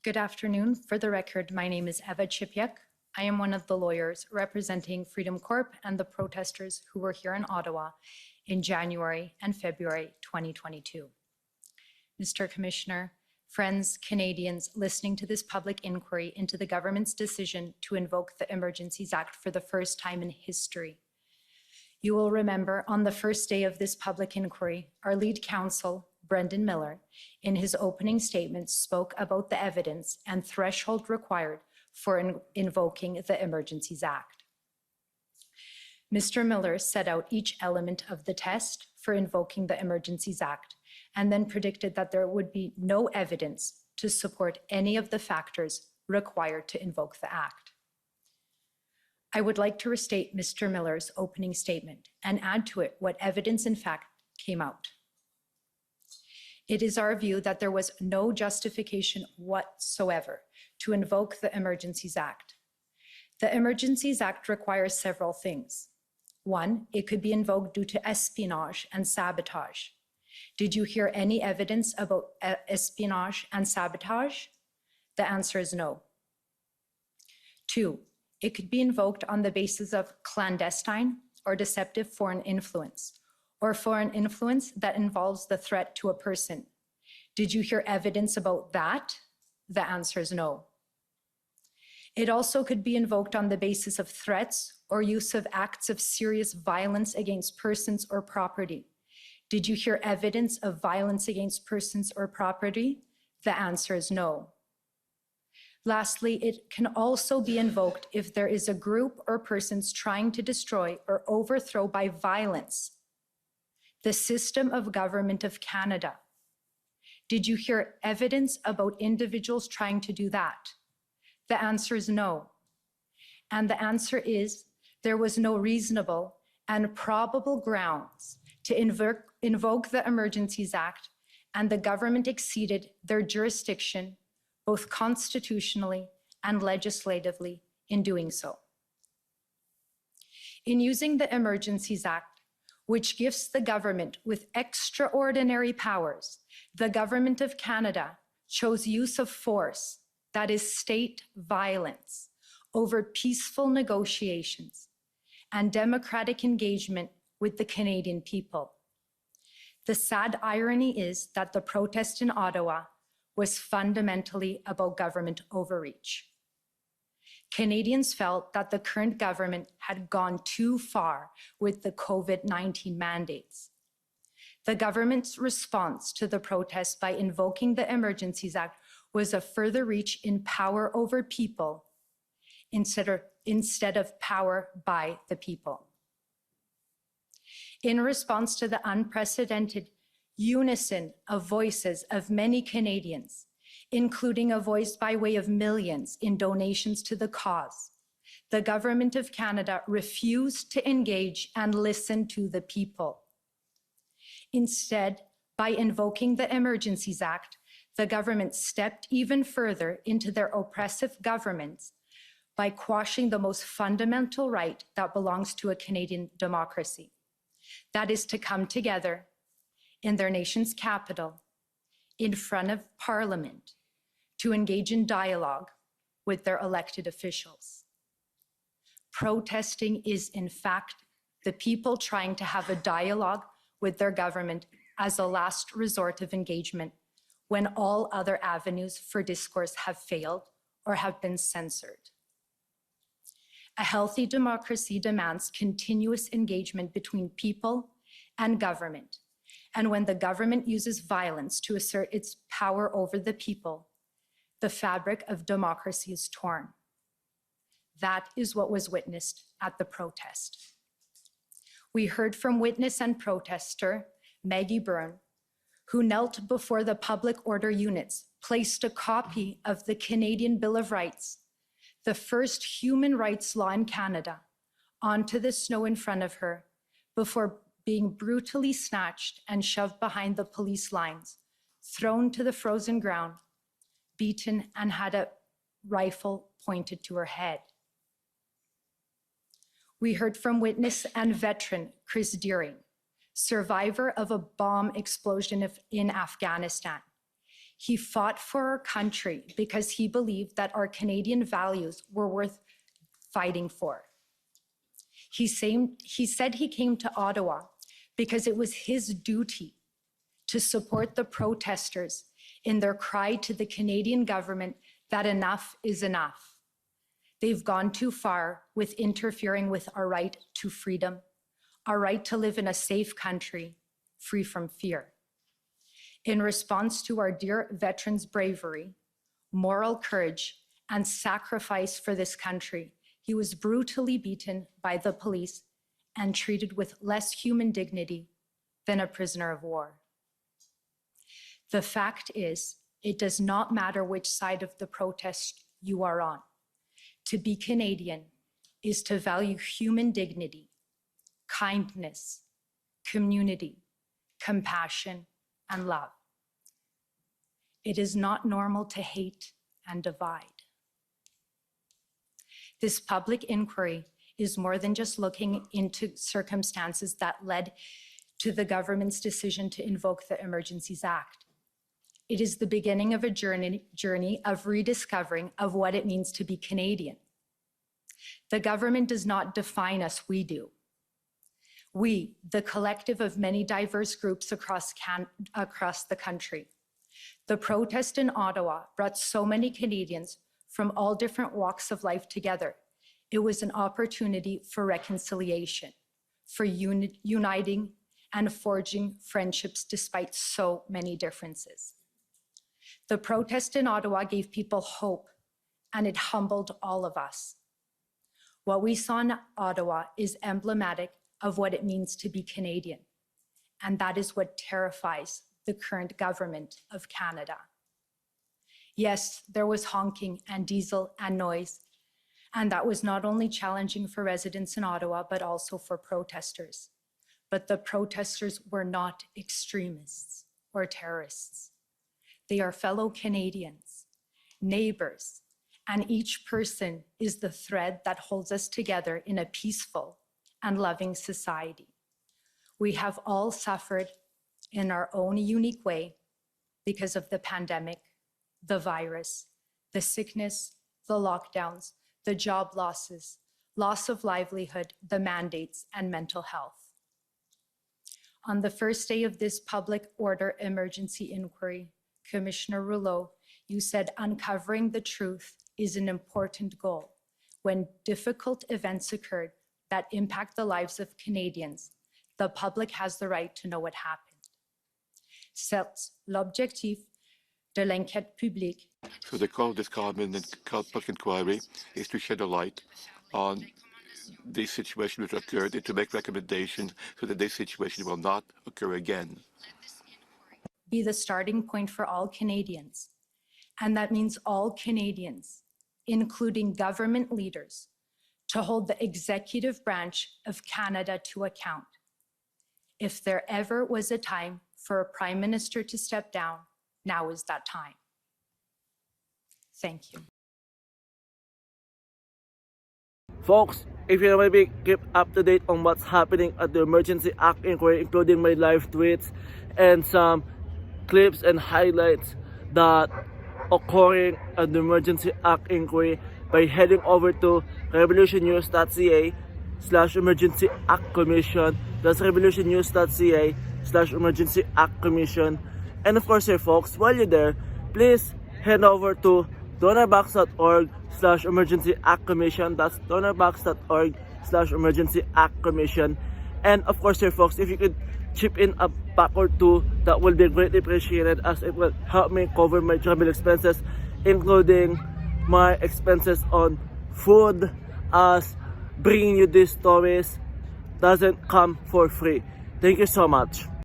Good afternoon. For the record, my name is Eva Chipiuk. I am one of the lawyers representing Freedom Corp and the protesters who were here in Ottawa in January and February 2022. Mr. Commissioner, friends, Canadians listening to this public inquiry into the government's decision to invoke the Emergencies Act for the first time in history. You will remember on the first day of this public inquiry, our lead counsel, Brendan Miller, in his opening statement spoke about the evidence and threshold required for invoking the Emergencies Act. Mr. Miller set out each element of the test for invoking the Emergencies Act and then predicted that there would be no evidence to support any of the factors required to invoke the Act. I would like to restate Mr. Miller's opening statement and add to it what evidence in fact came out. It is our view that there was no justification whatsoever to invoke the Emergencies Act. The Emergencies Act requires several things. One, it could be invoked due to espionage and sabotage. Did you hear any evidence about espionage and sabotage? The answer is no. Two, it could be invoked on the basis of clandestine or deceptive foreign influence, or foreign influence that involves the threat to a person. Did you hear evidence about that? The answer is no. It also could be invoked on the basis of threats or use of acts of serious violence against persons or property. Did you hear evidence of violence against persons or property? The answer is no. Lastly, it can also be invoked if there is a group or persons trying to destroy or overthrow by violence the system of government of Canada. Did you hear evidence about individuals trying to do that? The answer is no. And the answer is there was no reasonable and probable grounds to invoke the Emergencies Act, and the government exceeded their jurisdiction both constitutionally and legislatively in doing so. In using the Emergencies Act, which gives the government with extraordinary powers, the Government of Canada chose use of force, that is state violence, over peaceful negotiations and democratic engagement with the Canadian people. The sad irony is that the protest in Ottawa was fundamentally about government overreach. Canadians felt that the current government had gone too far with the COVID-19 mandates. The government's response to the protest by invoking the Emergencies Act was a further reach in power over people instead of power by the people. In response to the unprecedented unison of voices of many Canadians, including a voice by way of millions in donations to the cause, the Government of Canada refused to engage and listen to the people. Instead, by invoking the Emergencies Act, the government stepped even further into their oppressive governments by quashing the most fundamental right that belongs to a Canadian democracy. That is to come together in their nation's capital, in front of Parliament, to engage in dialogue with their elected officials. Protesting is, in fact, the people trying to have a dialogue with their government as a last resort of engagement when all other avenues for discourse have failed or have been censored. A healthy democracy demands continuous engagement between people and government. And when the government uses violence to assert its power over the people, the fabric of democracy is torn. That is what was witnessed at the protest. We heard from witness and protester Maggie Byrne, who knelt before the public order units, placed a copy of the Canadian Bill of Rights, the first human rights law in Canada, onto the snow in front of her before being brutally snatched and shoved behind the police lines, thrown to the frozen ground, beaten, and had a rifle pointed to her head. We heard from witness and veteran Chris Deering, survivor of a bomb explosion in Afghanistan. He fought for our country because he believed that our Canadian values were worth fighting for. He said he came to Ottawa because it was his duty to support the protesters in their cry to the Canadian government that enough is enough. They've gone too far with interfering with our right to freedom, our right to live in a safe country, free from fear. In response to our dear veterans' bravery, moral courage, and sacrifice for this country, he was brutally beaten by the police and treated with less human dignity than a prisoner of war. The fact is, it does not matter which side of the protest you are on. To be Canadian is to value human dignity, kindness, community, compassion, and love. It is not normal to hate and divide. This public inquiry is more than just looking into circumstances that led to the government's decision to invoke the Emergencies Act. It is the beginning of a journey of rediscovering of what it means to be Canadian. The government does not define us, we do. We, the collective of many diverse groups across the country. The protest in Ottawa brought so many Canadians from all different walks of life together. It was an opportunity for reconciliation, for uniting and forging friendships despite so many differences. The protest in Ottawa gave people hope, and it humbled all of us. What we saw in Ottawa is emblematic of what it means to be Canadian, and that is what terrifies the current government of Canada. Yes, there was honking and diesel and noise, and that was not only challenging for residents in Ottawa, but also for protesters. But the protesters were not extremists or terrorists. They are fellow Canadians, neighbors, and each person is the thread that holds us together in a peaceful and loving society. We have all suffered in our own unique way because of the pandemic, the virus, the sickness, the lockdowns, the job losses, loss of livelihood, the mandates, and mental health. On the first day of this public order emergency inquiry, Commissioner Rouleau, you said uncovering the truth is an important goal. When difficult events occurred that impact the lives of Canadians, the public has the right to know what happened. Certes, l'objectif de l'enquête publique. So the call of this public inquiry is to shed a light on the situation which occurred and to make recommendations so that this situation will not occur again. Be the starting point for all Canadians. And that means all Canadians, including government leaders, to hold the executive branch of Canada to account. If there ever was a time for a Prime Minister to step down, now is that time. Thank you. Folks, if you want to be kept up to date on what's happening at the Emergency Act inquiry, including my live tweets and some clips and highlights that occurring at the Emergency Act inquiry, by heading over to revolutionnews.ca/Emergency Act Commission. That's revolutionnews.ca/Emergency Act Commission. And of course, here, folks, while you're there, please head over to donorbox.org/Emergency Act Commission. That's donorbox.org/Emergency Act Commission. And of course, here, folks, if you could chip in a buck or two, that will be greatly appreciated, as it will help me cover my travel expenses, including my expenses on food, as bringing you these stories doesn't come for free. Thank you so much.